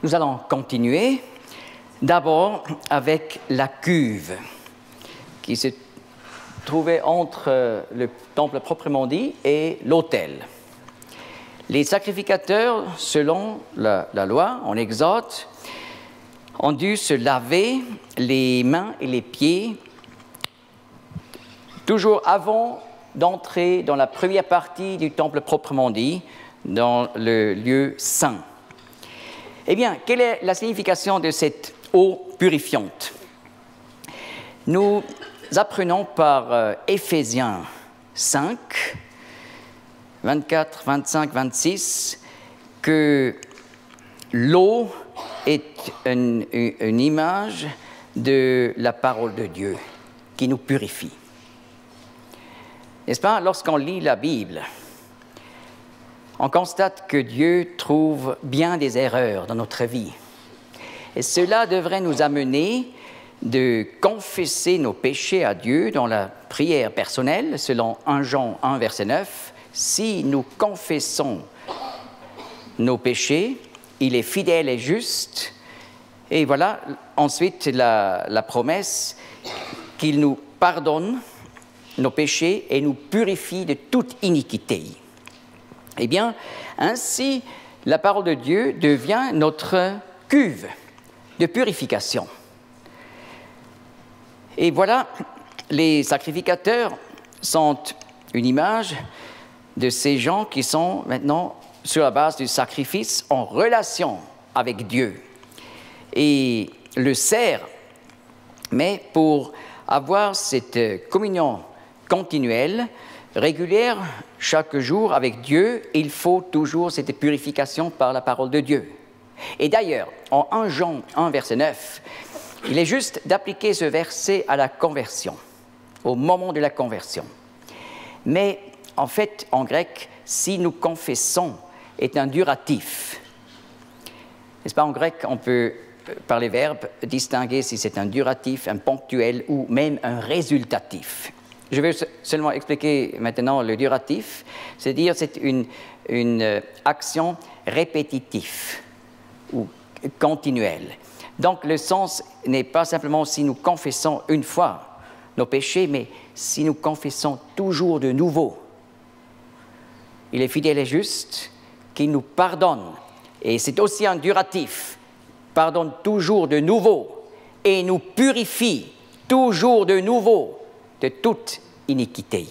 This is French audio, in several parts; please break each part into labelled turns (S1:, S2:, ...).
S1: Nous allons continuer d'abord avec la cuve qui se trouvait entre le temple proprement dit et l'autel. Les sacrificateurs, selon la loi, en Exode, ont dû se laver les mains et les pieds toujours avant d'entrer dans la première partie du temple proprement dit, dans le lieu saint. Eh bien, quelle est la signification de cette eau purifiante? Nous apprenons par Éphésiens 5, 24, 25, 26, que l'eau est une image de la parole de Dieu qui nous purifie. N'est-ce pas? Lorsqu'on lit la Bible, on constate que Dieu trouve bien des erreurs dans notre vie. Et cela devrait nous amener de confesser nos péchés à Dieu dans la prière personnelle, selon 1 Jean 1, verset 9. Si nous confessons nos péchés, il est fidèle et juste. Et voilà ensuite la promesse qu'il nous pardonne nos péchés et nous purifie de toute iniquité. Eh bien, ainsi, la parole de Dieu devient notre cuve de purification. Et voilà, les sacrificateurs sont une image de ces gens qui sont maintenant, sur la base du sacrifice, en relation avec Dieu. Et le sert, mais pour avoir cette communion continuelle, régulière, chaque jour avec Dieu, il faut toujours cette purification par la parole de Dieu. Et d'ailleurs, en 1 Jean 1, verset 9, il est juste d'appliquer ce verset à la conversion, au moment de la conversion. Mais en fait, en grec, si nous confessons est un duratif. N'est-ce pas? En grec, on peut, par les verbes, distinguer si c'est un duratif, un ponctuel ou même un résultatif. Je vais seulement expliquer maintenant le duratif, c'est-à-dire c'est une action répétitive ou continuelle. Donc le sens n'est pas simplement si nous confessons une fois nos péchés, mais si nous confessons toujours de nouveau. Il est fidèle et juste qu'il nous pardonne. Et c'est aussi un duratif, pardonne toujours de nouveau et nous purifie toujours de nouveau de toute iniquité.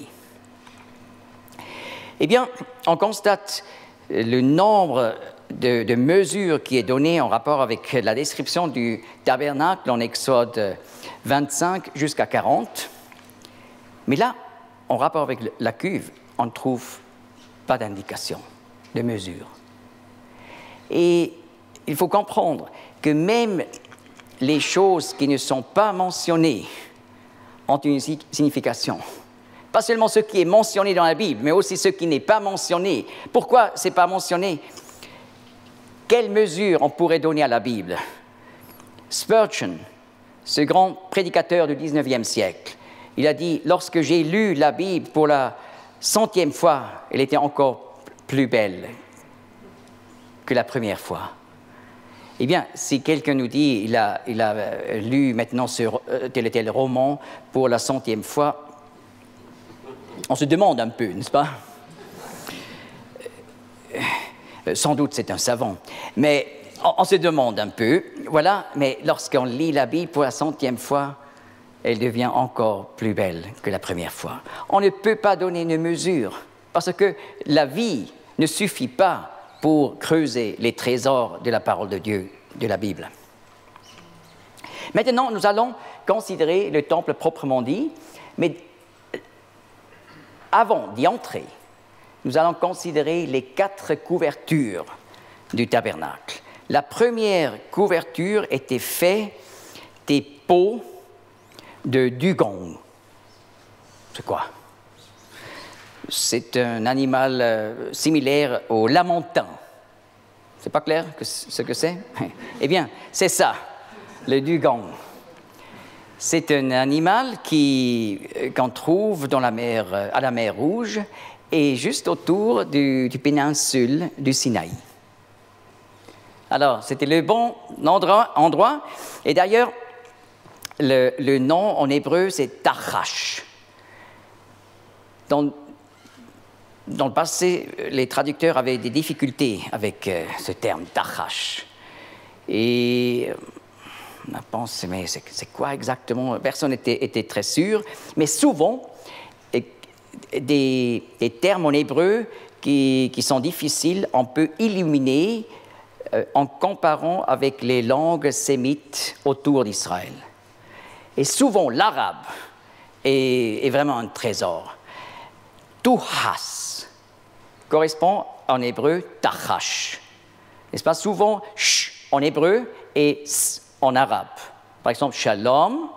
S1: Eh bien, on constate le nombre de mesures qui est donné en rapport avec la description du tabernacle en Exode 25 jusqu'à 40. Mais là, en rapport avec la cuve, on ne trouve pas d'indication de mesure. Et il faut comprendre que même les choses qui ne sont pas mentionnées ont une signification. Pas seulement ce qui est mentionné dans la Bible, mais aussi ce qui n'est pas mentionné. Pourquoi ce n'est pas mentionné? Quelle mesure on pourrait donner à la Bible? Spurgeon, ce grand prédicateur du 19e siècle, il a dit « Lorsque j'ai lu la Bible pour la 100e fois, elle était encore plus belle que la première fois. » Eh bien, si quelqu'un nous dit il a lu maintenant tel et tel roman pour la 100e fois, on se demande un peu, n'est-ce pas? Sans doute c'est un savant, mais on se demande un peu, voilà, mais lorsqu'on lit la Bible pour la 100e fois, elle devient encore plus belle que la première fois. On ne peut pas donner une mesure, parce que la vie ne suffit pas pour creuser les trésors de la parole de Dieu, de la Bible. Maintenant, nous allons considérer le temple proprement dit, mais avant d'y entrer, nous allons considérer les 4 couvertures du tabernacle. La première couverture était faite des peaux de dugong. C'est quoi? C'est un animal similaire au lamentin. C'est pas clair ce que c'est? Eh bien, c'est ça, le dugong. C'est un animal qu'on trouve dans à la mer Rouge et juste autour du péninsule du Sinaï. Alors, c'était le bon endroit. Et d'ailleurs, le nom en hébreu, c'est Tachash. Dans le passé, les traducteurs avaient des difficultés avec ce terme Tachash. Et on a pensé, mais c'est quoi exactement? Personne n'était très sûr. Mais souvent, des termes en hébreu qui sont difficiles, on peut illuminer en comparant avec les langues sémites autour d'Israël. Et souvent, l'arabe est vraiment un trésor. Touhas correspond en hébreu tachash. N'est-ce pas? Souvent, sh en hébreu et s en arabe. Par exemple, shalom,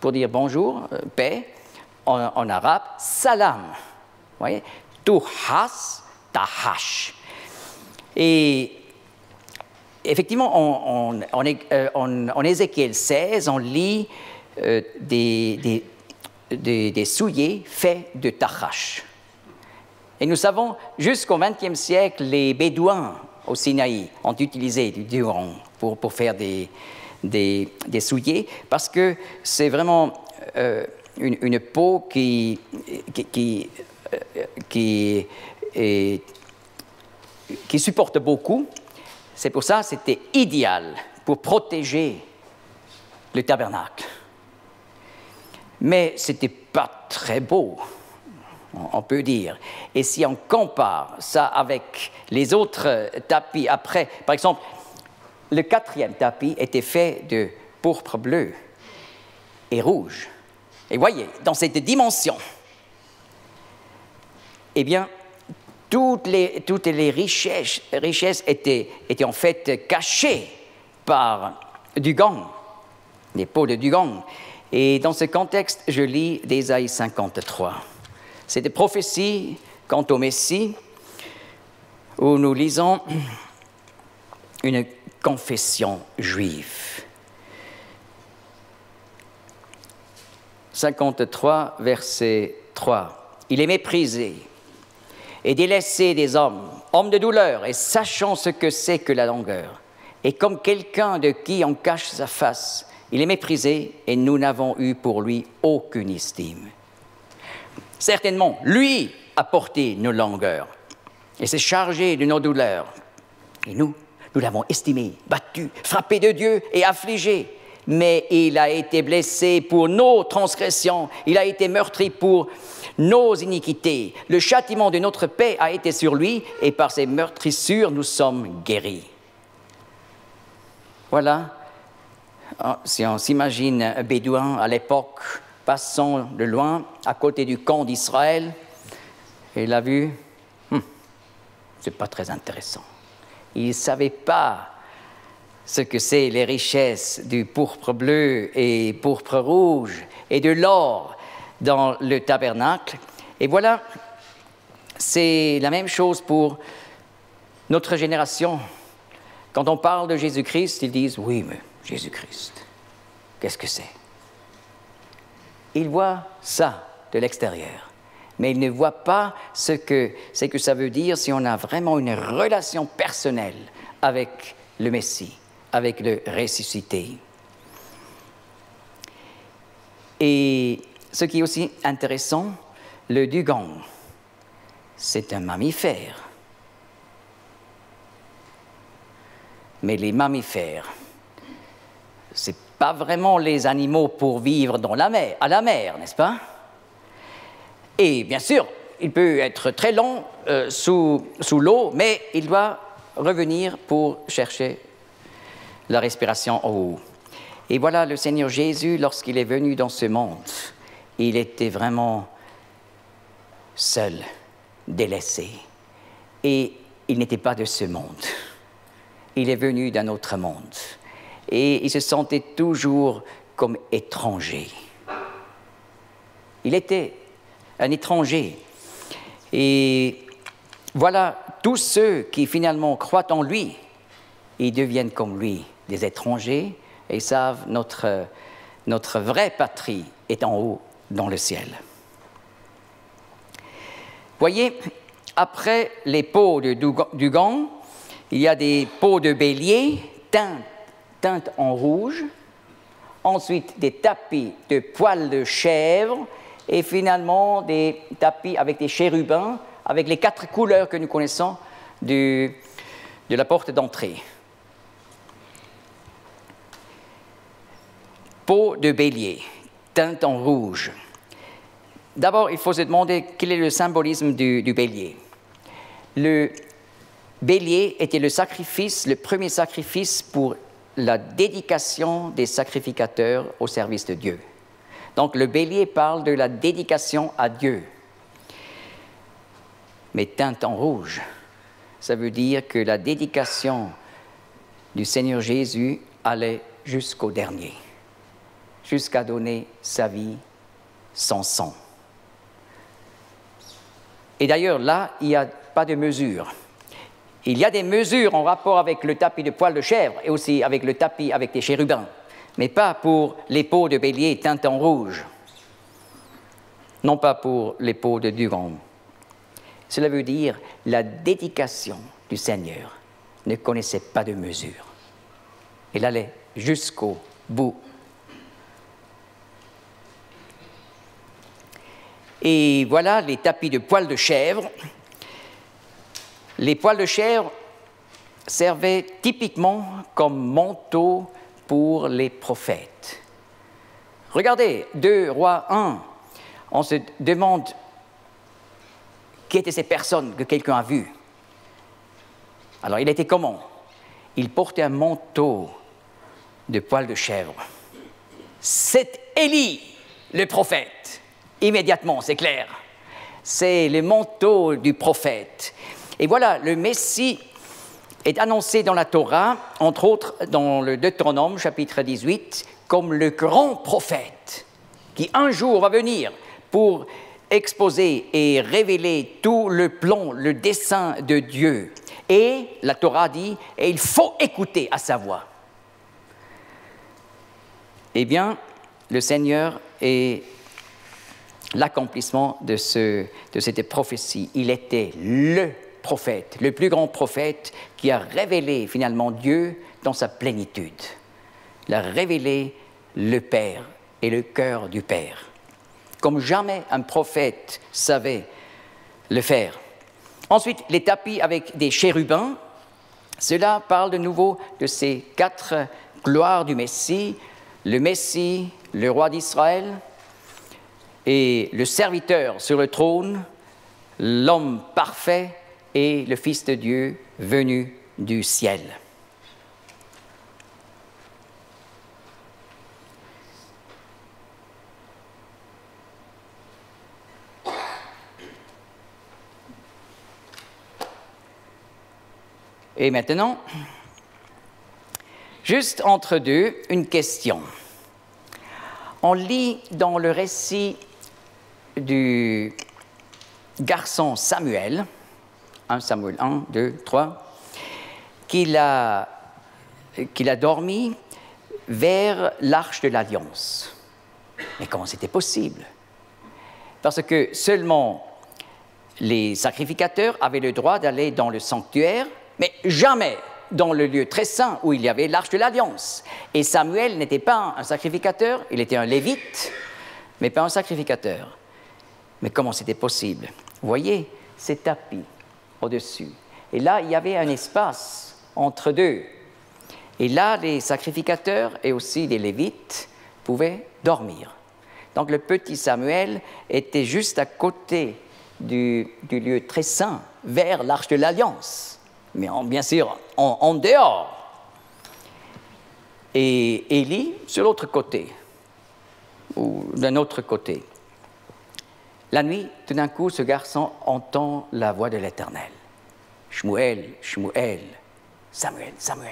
S1: pour dire bonjour, paix, en arabe, salam. Vous voyez? Touhas, tahash. Et effectivement, en Ézéchiel 16, on lit des souliers faits de tachash. Et nous savons, jusqu'au XXe siècle, les Bédouins au Sinaï ont utilisé du duron pour faire des souliers, parce que c'est vraiment une peau qui supporte beaucoup. C'est pour ça que c'était idéal pour protéger le tabernacle. Mais ce n'était pas très beau, on peut dire. Et si on compare ça avec les autres tapis après, par exemple, le 4e tapis était fait de pourpre bleu et rouge. Et voyez, dans cette dimension, eh bien, toutes les richesses étaient en fait cachées par du gant, des peaux de dugong. Et dans ce contexte, je lis d'Ésaïe 53. C'est des prophéties quant au Messie, où nous lisons une confession juive. 53, verset 3. Il est méprisé et délaissé des hommes, homme de douleur, et sachant ce que c'est que la longueur. Et comme quelqu'un de qui on cache sa face, il est méprisé et nous n'avons eu pour lui aucune estime. Certainement, lui a porté nos longueurs et s'est chargé de nos douleurs. Et nous l'avons estimé, battu, frappé de Dieu et affligé. Mais il a été blessé pour nos transgressions, il a été meurtri pour nos iniquités. Le châtiment de notre paix a été sur lui, et par ses meurtrissures, nous sommes guéris. Voilà, si on s'imagine un bédouin à l'époque, passant de loin, à côté du camp d'Israël, et il a vu, c'est pas très intéressant. Il ne savait pas ce que c'est les richesses du pourpre bleu et pourpre rouge et de l'or dans le tabernacle. Et voilà, c'est la même chose pour notre génération. Quand on parle de Jésus-Christ, ils disent « Oui, mais Jésus-Christ, qu'est-ce que c'est ?» Ils voient ça de l'extérieur, mais ils ne voient pas ce que ça veut dire si on a vraiment une relation personnelle avec le Messie, avec le ressuscité. Et ce qui est aussi intéressant, le dugong, c'est un mammifère. Mais les mammifères, ce n'est pas vraiment les animaux pour vivre à la mer, n'est-ce pas? Et bien sûr, il peut être très long sous l'eau, mais il doit revenir pour chercher la respiration en haut. Et voilà, le Seigneur Jésus, lorsqu'il est venu dans ce monde, il était vraiment seul, délaissé. Et il n'était pas de ce monde. Il est venu d'un autre monde. Et il se sentait toujours comme étranger. Il était un étranger. Et voilà, tous ceux qui finalement croient en lui, ils deviennent comme lui, des étrangers, et savent notre vraie patrie est en haut dans le ciel. Voyez, après les peaux de dugong, il y a des peaux de bélier teintes en rouge, ensuite des tapis de poils de chèvre et finalement des tapis avec des chérubins, avec les 4 couleurs que nous connaissons de la porte d'entrée. Peau de bélier, teinte en rouge. D'abord, il faut se demander quel est le symbolisme du bélier. Le bélier était le premier sacrifice pour la dédication des sacrificateurs au service de Dieu. Donc, le bélier parle de la dédication à Dieu. Mais teinte en rouge, ça veut dire que la dédication du Seigneur Jésus allait jusqu'au dernier, jusqu'à donner sa vie, son sang. Et d'ailleurs, là, il n'y a pas de mesure. Il y a des mesures en rapport avec le tapis de poils de chèvre et aussi avec le tapis avec des chérubins, mais pas pour les peaux de bélier teintes en rouge, non pas pour les peaux de Duron. Cela veut dire la dédication du Seigneur ne connaissait pas de mesure. Elle allait jusqu'au bout. Et voilà les tapis de poils de chèvre. Les poils de chèvre servaient typiquement comme manteau pour les prophètes. Regardez, 2 Rois 1, on se demande qui étaient ces personnes que quelqu'un a vues. Alors, il était comment? Il portait un manteau de poils de chèvre. C'est Élie, le prophète. Immédiatement, c'est clair. C'est le manteau du prophète. Et voilà, le Messie est annoncé dans la Torah, entre autres dans le Deutéronome, chapitre 18, comme le grand prophète qui un jour va venir pour exposer et révéler tout le plan, le dessein de Dieu. Et la Torah dit, et il faut écouter à sa voix. Eh bien, le Seigneur est l'accomplissement de cette prophétie. Il était le prophète, le plus grand prophète qui a révélé finalement Dieu dans sa plénitude. Il a révélé le Père et le cœur du Père, comme jamais un prophète savait le faire. Ensuite, les tapis avec des chérubins, cela parle de nouveau de ces 4 gloires du Messie, le roi d'Israël, et le serviteur sur le trône, l'homme parfait et le Fils de Dieu venu du ciel. Et maintenant, juste entre deux, une question. On lit dans le récit du garçon Samuel, 1 Samuel 1, 2, 3, qu'il a dormi vers l'arche de l'Alliance. Mais comment c'était possible? Parce que seulement les sacrificateurs avaient le droit d'aller dans le sanctuaire, mais jamais dans le lieu très saint où il y avait l'arche de l'Alliance. Et Samuel n'était pas un sacrificateur, il était un lévite, mais pas un sacrificateur. Mais comment c'était possible? Vous voyez ces tapis au-dessus. Et là, il y avait un espace entre deux. Et là, les sacrificateurs et aussi les lévites pouvaient dormir. Donc le petit Samuel était juste à côté du lieu très saint, vers l'arche de l'Alliance. Mais bien sûr, en dehors. Et Élie, sur l'autre côté, ou d'un autre côté. La nuit, tout d'un coup, ce garçon entend la voix de l'Éternel. Shmuel, Shmuel, Samuel, Samuel.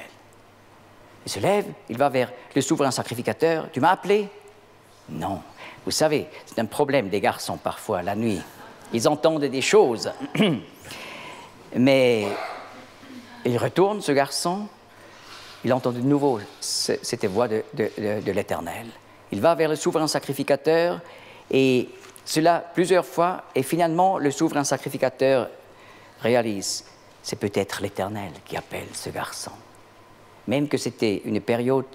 S1: Il se lève, il va vers le souverain sacrificateur. Tu m'as appelé? Non. Vous savez, c'est un problème des garçons parfois, la nuit. Ils entendent des choses. Mais il retourne, ce garçon, il entend de nouveau cette voix de l'Éternel. Il va vers le souverain sacrificateur et cela plusieurs fois, et finalement le souverain sacrificateur réalise, c'est peut-être l'Éternel qui appelle ce garçon. Même que c'était une période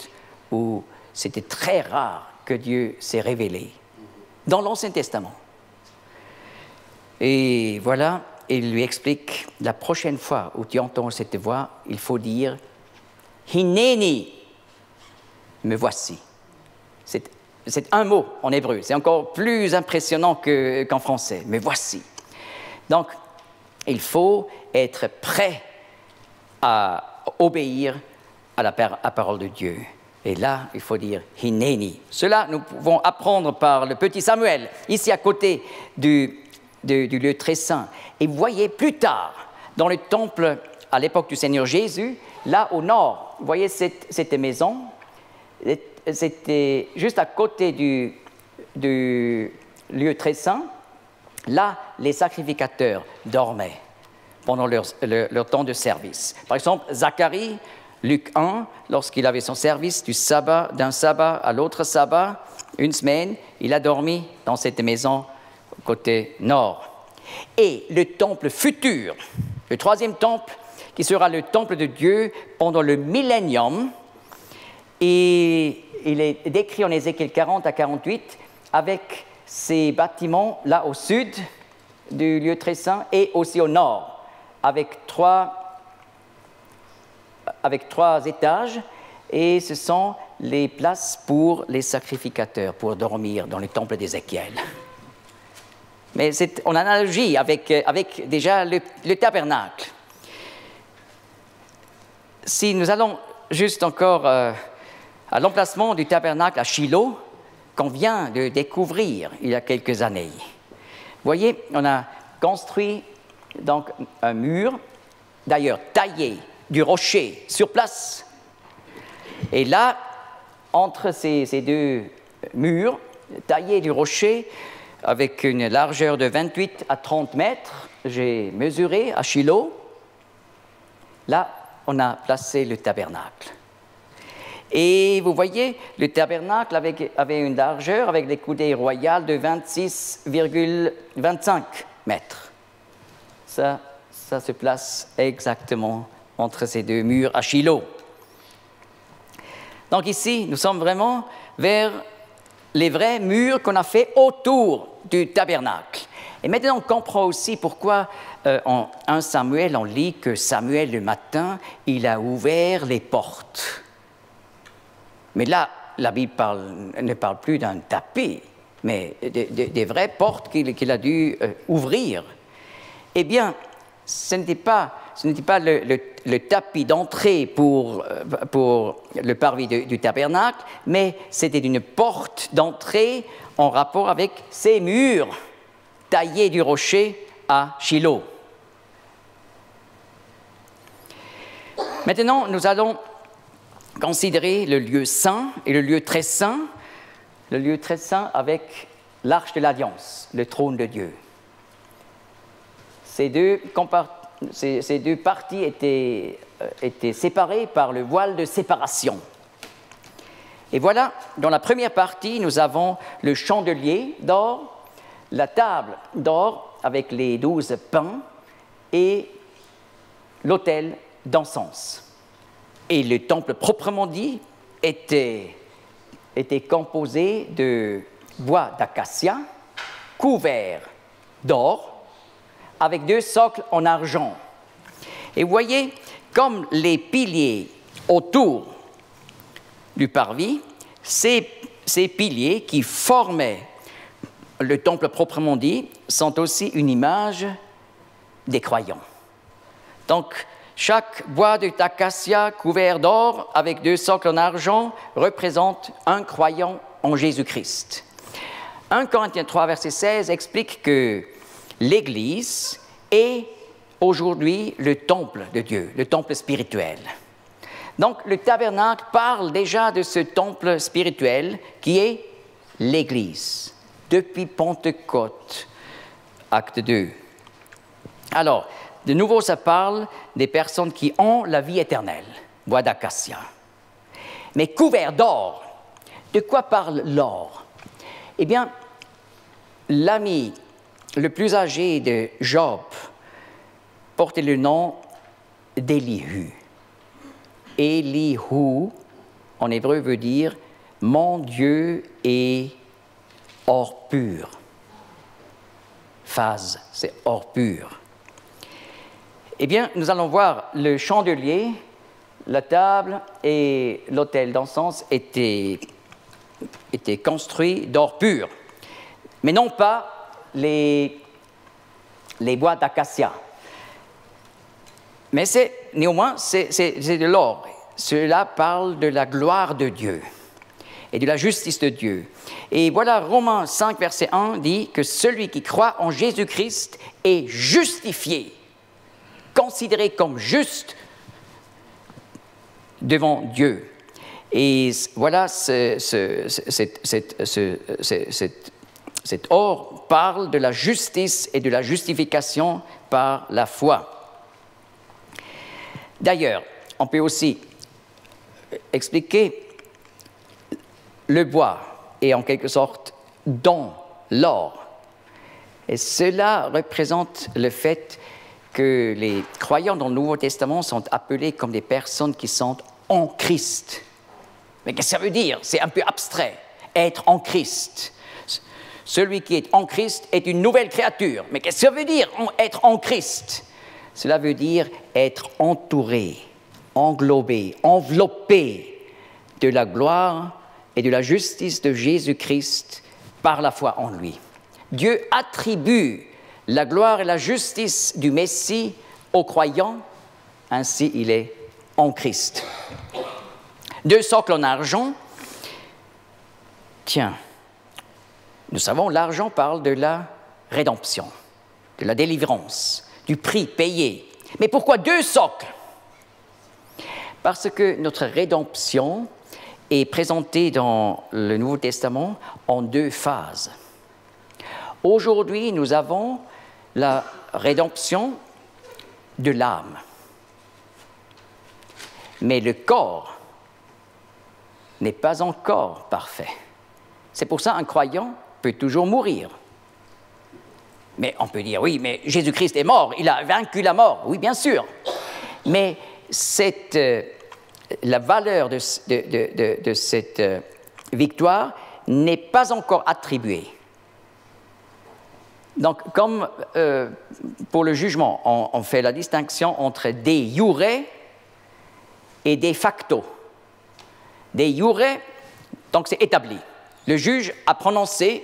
S1: où c'était très rare que Dieu s'est révélé dans l'Ancien Testament. Et voilà, il lui explique, la prochaine fois où tu entends cette voix, il faut dire « Hineni » me voici. C'est un mot en hébreu, c'est encore plus impressionnant qu'en français, me voici. Donc, il faut être prêt à obéir à la parole de Dieu. Et là, il faut dire « Hineni ». Cela, nous pouvons apprendre par le petit Samuel, ici à côté du lieu très saint. Et vous voyez, plus tard, dans le temple, à l'époque du Seigneur Jésus, là au nord, vous voyez cette maison, c'était juste à côté du lieu très saint. Là, les sacrificateurs dormaient pendant leur temps de service. Par exemple, Zacharie, Luc 1, lorsqu'il avait son service d'un sabbat à l'autre sabbat, une semaine, il a dormi dans cette maison côté nord. Et le temple futur, le troisième temple, qui sera le temple de Dieu pendant le millénium, et il est décrit en Ézéchiel 40 à 48 avec ces bâtiments là au sud du lieu très saint et aussi au nord, avec trois étages, et ce sont les places pour les sacrificateurs, pour dormir dans le temple d'Ézéchiel. Mais c'est en analogie avec déjà le tabernacle. Si nous allons juste encore à l'emplacement du tabernacle à Shiloh, qu'on vient de découvrir il y a quelques années. Vous voyez, on a construit donc un mur, d'ailleurs taillé du rocher sur place. Et là, entre ces deux murs, taillés du rocher, avec une largeur de 28 à 30 mètres, j'ai mesuré à Shiloh. Là, on a placé le tabernacle. Et vous voyez, le tabernacle avait une largeur avec des coudées royales de 26,25 mètres. Ça se place exactement entre ces deux murs à Shiloh. Donc ici, nous sommes vraiment vers les vrais murs qu'on a fait autour du tabernacle. Et maintenant, on comprend aussi pourquoi en 1 Samuel, on lit que Samuel, le matin, il a ouvert les portes. Mais là, la Bible ne parle plus d'un tapis, mais des vraies portes qu'il a dû ouvrir. Eh bien, ce n'était pas le tapis d'entrée pour le parvis du tabernacle, mais c'était une porte d'entrée en rapport avec ces murs taillés du rocher à Shiloh. Maintenant, nous allons considérer le lieu saint et le lieu très saint. Le lieu très saint avec l'arche de l'Alliance, le trône de Dieu. Ces deux parties étaient séparées par le voile de séparation. Et voilà, dans la première partie, nous avons le chandelier d'or, la table d'or avec les 12 pains et l'autel d'encens. Et le temple proprement dit était composé de bois d'acacia couvert d'or avec 2 socles en argent. Et vous voyez, comme les piliers autour du parvis, ces piliers qui formaient le temple proprement dit sont aussi une image des croyants. Donc, chaque bois d'acacia couvert d'or avec 2 socles en argent représente un croyant en Jésus-Christ. 1 Corinthiens 3, verset 16 explique que l'Église est aujourd'hui le temple de Dieu, le temple spirituel. Donc, le tabernacle parle déjà de ce temple spirituel qui est l'Église, depuis Pentecôte, acte 2. Alors, de nouveau, ça parle des personnes qui ont la vie éternelle, bois d'acacia. Mais couvert d'or, de quoi parle l'or? Eh bien, l'ami le plus âgé de Job portait le nom d'Élihu. Élihu, en hébreu, veut dire « Mon Dieu est or pur ». Phase, c'est or pur. Eh bien, nous allons voir le chandelier, la table et l'autel d'encens étaient construits d'or pur, mais non pas les bois d'acacia. Mais néanmoins, c'est de l'or. Cela parle de la gloire de Dieu et de la justice de Dieu. Et voilà, Romains 5, verset 1 dit que celui qui croit en Jésus-Christ est justifié, considéré comme juste devant Dieu. Et voilà, cet or parle de la justice et de la justification par la foi. D'ailleurs, on peut aussi expliquer le bois est en quelque sorte dans l'or. Et cela représente le fait que les croyants dans le Nouveau Testament sont appelés comme des personnes qui sont en Christ. Mais qu'est-ce que ça veut dire? C'est un peu abstrait, être en Christ. Celui qui est en Christ est une nouvelle créature. Mais qu'est-ce que ça veut dire, être en Christ? Cela veut dire être entouré, englobé, enveloppé de la gloire et de la justice de Jésus-Christ par la foi en lui. Dieu attribue la gloire et la justice du Messie aux croyants, ainsi il est en Christ. 2 socles en argent. Tiens, nous savons, l'argent parle de la rédemption, de la délivrance, du prix payé. Mais pourquoi 2 socles? Parce que notre rédemption est présentée dans le Nouveau Testament en 2 phases. Aujourd'hui, nous avons la rédemption de l'âme. Mais le corps n'est pas encore parfait. C'est pour ça qu'un croyant peut toujours mourir. Mais on peut dire, oui, mais Jésus-Christ est mort, il a vaincu la mort. Oui, bien sûr. Mais la valeur de cette victoire n'est pas encore attribuée. Donc, comme pour le jugement, on fait la distinction entre de iure et de facto. De iure, donc c'est établi. Le juge a prononcé,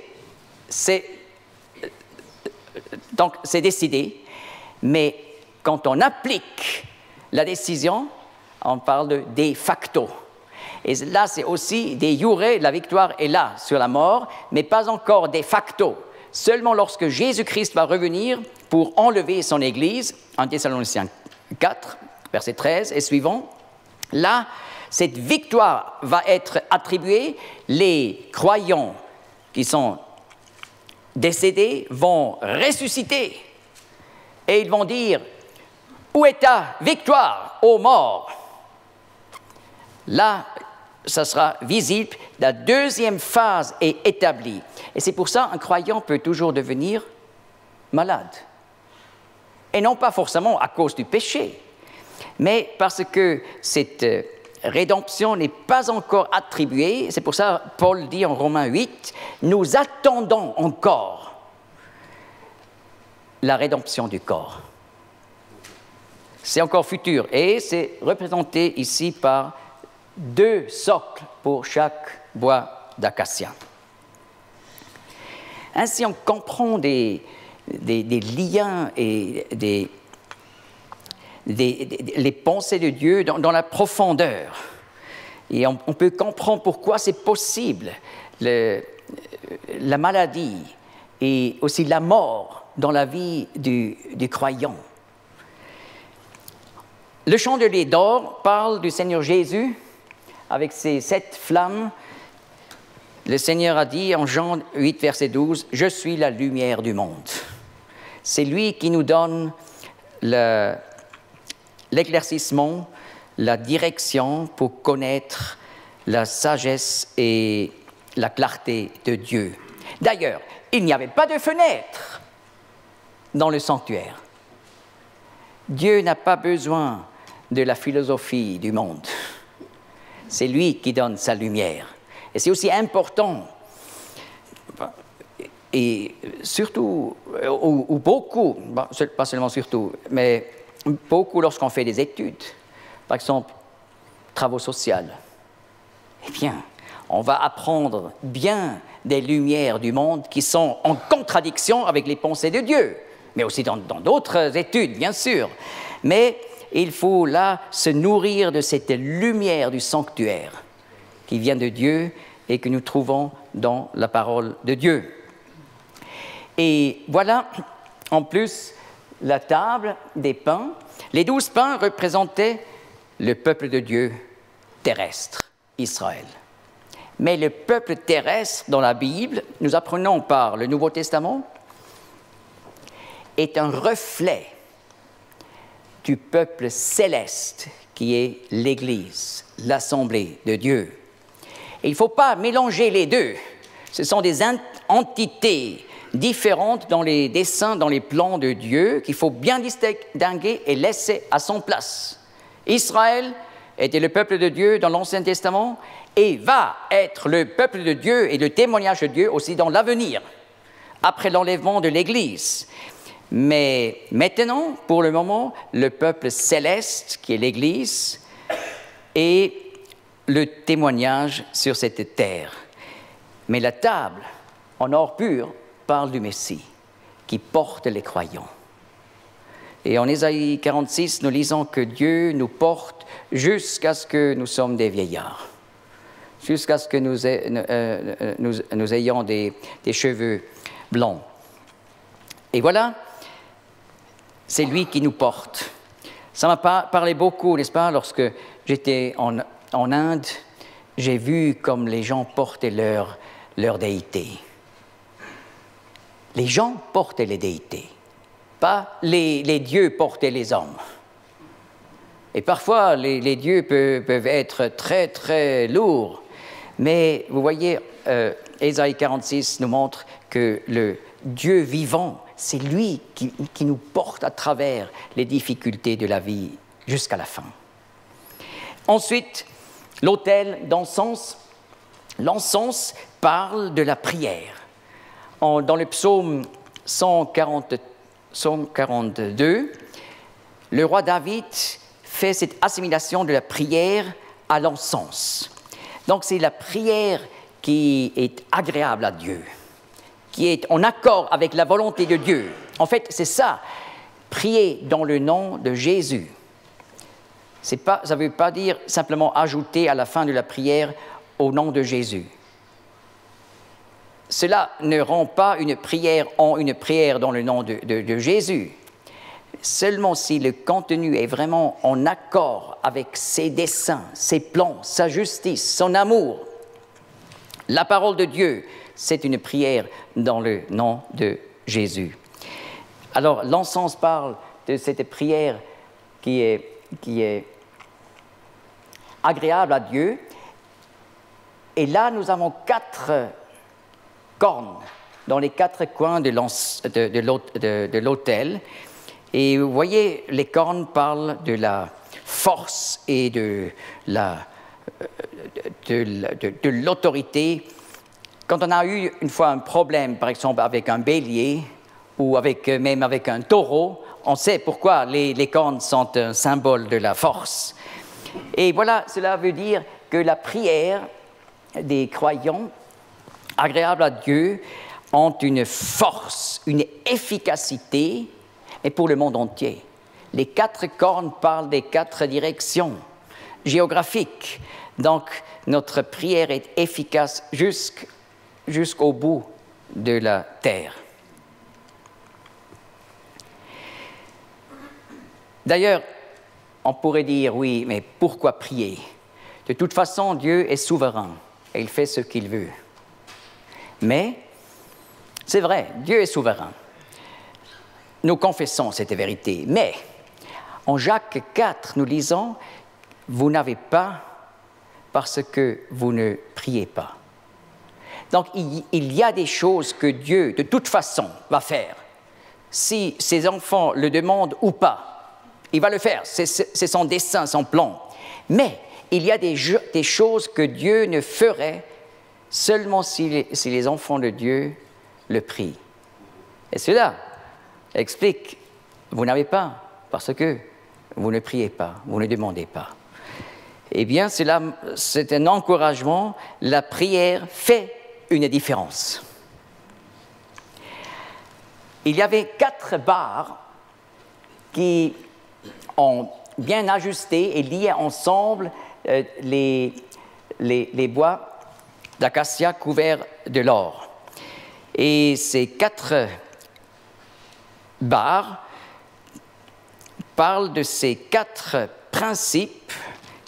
S1: donc c'est décidé, mais quand on applique la décision, on parle de facto. Et là, c'est aussi de iure, la victoire est là sur la mort, mais pas encore de facto. Seulement lorsque Jésus-Christ va revenir pour enlever son Église, 1 Thessaloniciens 4, verset 13 et suivant, là, cette victoire va être attribuée. Les croyants qui sont décédés vont ressusciter et ils vont dire « Où est ta victoire, ô mort ?» Là, ça sera visible, la 2e phase est établie. Et c'est pour ça qu'un croyant peut toujours devenir malade. Et non pas forcément à cause du péché, mais parce que cette rédemption n'est pas encore attribuée. C'est pour ça que Paul dit en Romains 8, « Nous attendons encore la rédemption du corps. » C'est encore futur et c'est représenté ici par 2 socles pour chaque bois d'acacia. Ainsi, on comprend des liens et les pensées de Dieu dans la profondeur. Et on peut comprendre pourquoi c'est possible, la maladie et aussi la mort dans la vie du croyant. Le chandelier d'or parle du Seigneur Jésus avec ses 7 flammes. Le Seigneur a dit en Jean 8, verset 12, « Je suis la lumière du monde. » C'est lui qui nous donne l'éclaircissement, la direction pour connaître la sagesse et la clarté de Dieu. D'ailleurs, il n'y avait pas de fenêtre dans le sanctuaire. Dieu n'a pas besoin de la philosophie du monde. C'est lui qui donne sa lumière. Et c'est aussi important, et surtout, ou beaucoup, pas seulement surtout, mais beaucoup lorsqu'on fait des études, par exemple, travaux sociaux, eh bien, on va apprendre bien des lumières du monde qui sont en contradiction avec les pensées de Dieu, mais aussi dans d'autres études, bien sûr. Mais il faut là se nourrir de cette lumière du sanctuaire qui vient de Dieu et que nous trouvons dans la parole de Dieu. Et voilà, en plus, la table des pains. Les 12 pains représentaient le peuple de Dieu terrestre, Israël. Mais le peuple terrestre dans la Bible, nous apprenons par le Nouveau Testament, est un reflet du peuple céleste qui est l'Église, l'Assemblée de Dieu. Et il ne faut pas mélanger les deux. Ce sont des entités différentes dans les desseins, dans les plans de Dieu, qu'il faut bien distinguer et laisser à son place. Israël était le peuple de Dieu dans l'Ancien Testament et va être le peuple de Dieu et le témoignage de Dieu aussi dans l'avenir, après l'enlèvement de l'Église. Mais maintenant, pour le moment, le peuple céleste, qui est l'Église, est le témoignage sur cette terre. Mais la table, en or pur, parle du Messie, qui porte les croyants. Et en Ésaïe 46, nous lisons que Dieu nous porte jusqu'à ce que nous sommes des vieillards, jusqu'à ce que nous ayons des cheveux blancs. Et voilà, c'est lui qui nous porte. Ça m'a parlé beaucoup, n'est-ce pas, lorsque j'étais en Inde, j'ai vu comme les gens portaient leur déité. Les gens portaient les déités, pas les dieux portaient les hommes. Et parfois, les dieux peuvent être très, très lourds. Mais vous voyez, Ésaïe 46 nous montre que le Dieu vivant, c'est lui qui nous porte à travers les difficultés de la vie jusqu'à la fin. Ensuite, l'autel d'encens. L'encens parle de la prière. Dans le psaume 142, le roi David fait cette assimilation de la prière à l'encens. Donc c'est la prière qui est agréable à Dieu, qui est en accord avec la volonté de Dieu. En fait, c'est ça, prier dans le nom de Jésus. Ça ne veut pas dire simplement ajouter à la fin de la prière au nom de Jésus. Cela ne rend pas une prière en une prière dans le nom de Jésus. Seulement si le contenu est vraiment en accord avec ses desseins, ses plans, sa justice, son amour. La parole de Dieu, c'est une prière dans le nom de Jésus. Alors, l'encens parle de cette prière qui est agréable à Dieu. Et là, nous avons 4 cornes dans les 4 coins de l'autel. Et vous voyez, les cornes parlent de la force et de l'autorité. Quand on a eu une fois un problème, par exemple avec un bélier ou même avec un taureau, on sait pourquoi les cornes sont un symbole de la force. Et voilà, cela veut dire que la prière des croyants agréables à Dieu ont une force, une efficacité, et pour le monde entier. Les 4 cornes parlent des 4 directions géographiques. Donc, notre prière est efficace jusqu'au bout de la terre. D'ailleurs, on pourrait dire, oui, mais pourquoi prier? De toute façon, Dieu est souverain et il fait ce qu'il veut. Mais, c'est vrai, Dieu est souverain. Nous confessons cette vérité. Mais, en Jacques 4, nous lisons, « Vous n'avez pas parce que vous ne priez pas. » Donc, il y a des choses que Dieu, de toute façon, va faire. Si ses enfants le demandent ou pas, il va le faire, c'est son dessein, son plan. Mais il y a des choses que Dieu ne ferait seulement si les enfants de Dieu le prient. Et cela explique, vous n'avez pas, parce que vous ne priez pas, vous ne demandez pas. Eh bien, c'est un encouragement, la prière fait une différence. Il y avait 4 barres qui ont bien ajusté et lié ensemble les bois d'acacia couverts de l'or. Et ces 4 barres parlent de ces 4 principes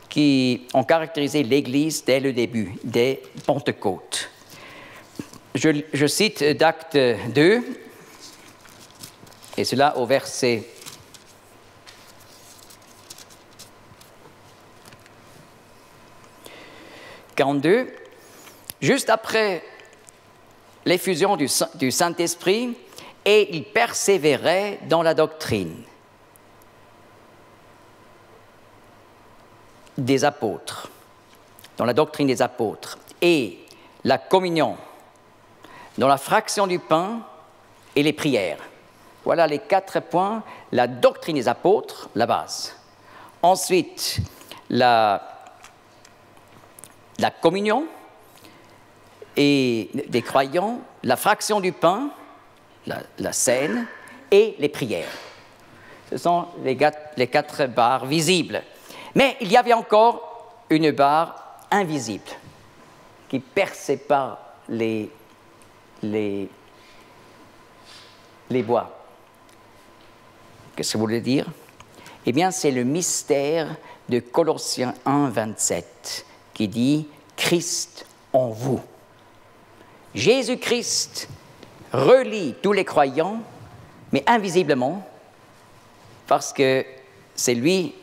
S1: qui ont caractérisé l'Église dès le début, dès Pentecôte. Je cite d'Actes 2, et cela au verset 42. Juste après l'effusion du Saint-Esprit, et ils persévéraient dans la doctrine des apôtres, dans la doctrine des apôtres, et la communion, dans la fraction du pain et les prières. Voilà les 4 points. La doctrine des apôtres, la base. Ensuite, la communion et des croyants, la fraction du pain, la scène et les prières. Ce sont les 4 barres visibles. Mais il y avait encore une barre invisible qui perçait par les bois. Qu'est-ce que vous voulez dire? Eh bien, c'est le mystère de Colossiens 1, 27 qui dit « Christ en vous ». Jésus-Christ relie tous les croyants, mais invisiblement, parce que c'est lui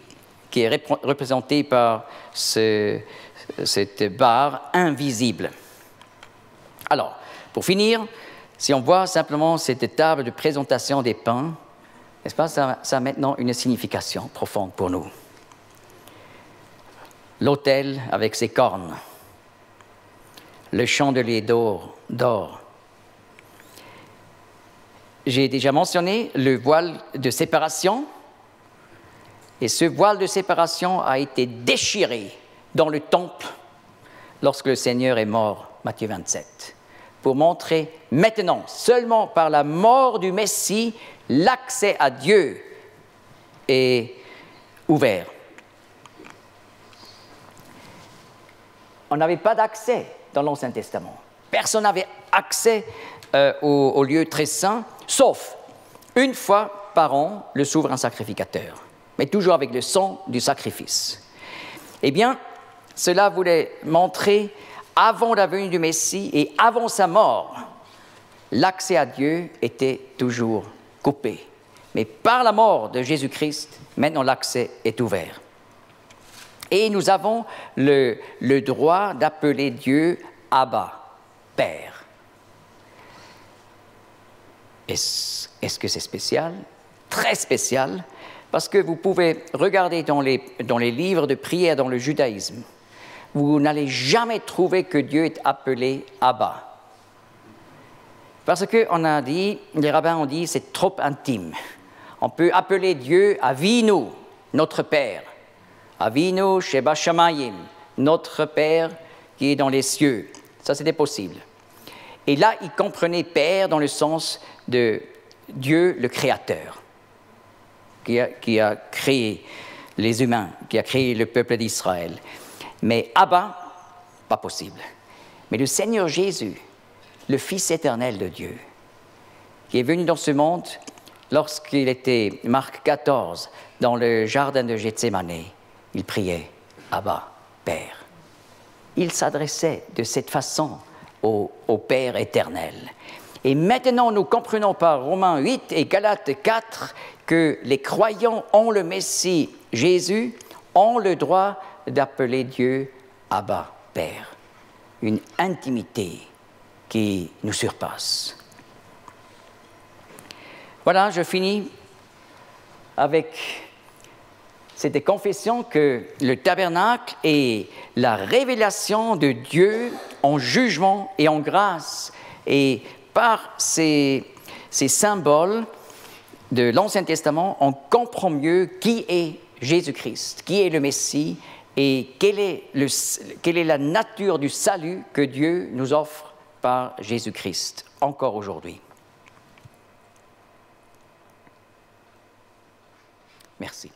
S1: qui est représenté par cette barre invisible. Alors, pour finir, si on voit simplement cette table de présentation des pains, n'est-ce pas, ça a maintenant une signification profonde pour nous. L'autel avec ses cornes, le chandelier d'or. J'ai déjà mentionné le voile de séparation, et ce voile de séparation a été déchiré dans le temple lorsque le Seigneur est mort, Matthieu 27, pour montrer maintenant, seulement par la mort du Messie, l'accès à Dieu est ouvert. On n'avait pas d'accès dans l'Ancien Testament. Personne n'avait accès au lieu très saint, sauf une fois par an, le souverain sacrificateur, mais toujours avec le sang du sacrifice. Eh bien, cela voulait montrer, avant la venue du Messie et avant sa mort, l'accès à Dieu était toujours coupé. Mais par la mort de Jésus-Christ, maintenant l'accès est ouvert. Et nous avons le droit d'appeler Dieu Abba, Père. Est-ce que c'est spécial? Très spécial, parce que vous pouvez regarder dans les livres de prière dans le judaïsme, vous n'allez jamais trouver que Dieu est appelé Abba. Parce que les rabbins ont dit, c'est trop intime. On peut appeler Dieu Avinu, notre Père. Avinu Sheba Shamayim, notre Père qui est dans les cieux. Ça, c'était possible. Et là, il comprenait Père dans le sens de Dieu le Créateur, qui a créé les humains, qui a créé le peuple d'Israël. Mais Abba, pas possible. Mais le Seigneur Jésus, le Fils éternel de Dieu, qui est venu dans ce monde lorsqu'il était, Marc 14, dans le jardin de Gethsémane, il priait « Abba, Père ». Il s'adressait de cette façon au Père éternel. Et maintenant, nous comprenons par Romains 8 et Galates 4 que les croyants ont le Messie Jésus, ont le droit d'appeler Dieu Abba, Père. Une intimité qui nous surpasse. Voilà, je finis avec c'était confession que le tabernacle est la révélation de Dieu en jugement et en grâce. Et par ces symboles de l'Ancien Testament, on comprend mieux qui est Jésus-Christ, qui est le Messie et quelle est la nature du salut que Dieu nous offre par Jésus-Christ, encore aujourd'hui. Merci.